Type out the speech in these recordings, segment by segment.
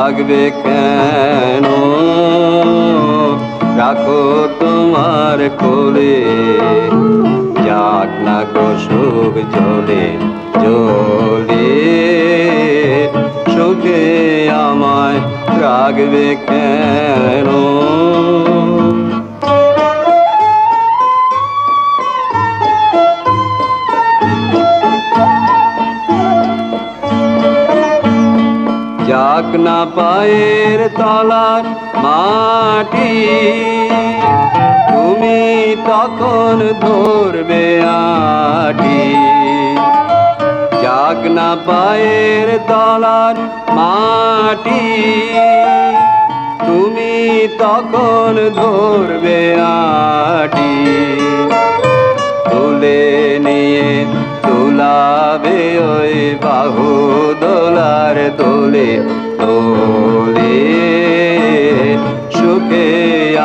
রাখবে কেন? রাখো তোমার কোলে, যাক না গো সুখ জ্বলে জ্বলে, সুখে আমায় রাখবে কেন? যাক না পায়ের তলার মাটি, তুমি তখন ধরবে আটি। যাক না পায়ের তলার মাটি, তুমি তখন ধরবে আটি। তুলে নিয়ে তুলাবে ওই বাহু দোলার দোলে দোলে, সুখে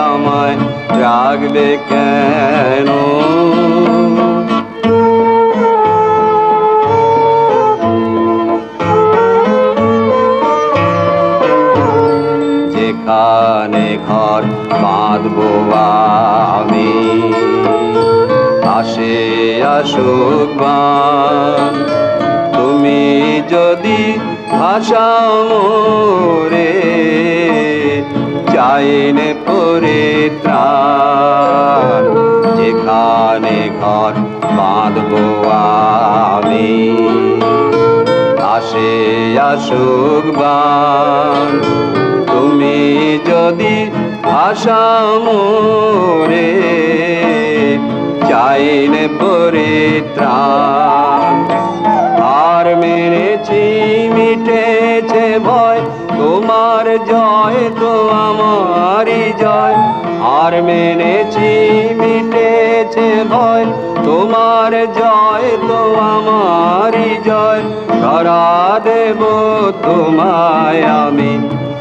আমায় রাখবে কেন? যেখানে ঘর বাঁধবো আমি, আসে আসুক বান, তুমি যদি ভাষাও মোরে, চাইনে পরিত্রাণ। যেখানে ঘর বাঁধবো আমি, আসে আসুক বান, তুমি যদি ভাষাও মোরে, চাইনে পরিত্রাণ। আর মেনেছি মিটেছে ভয়, তোমার জয় তো আমারই জয়। আর মেনেছি মিটেছে ভয়, তোমার জয় তো আমারই জয়। ধরা দেব তোমায় আমি,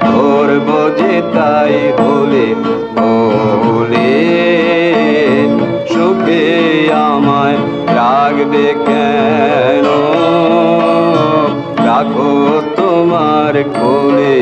ধরবো যে তাই হলে বলে, সুখে আমায় রাখবে কেন? রাখো তোমার কোলে।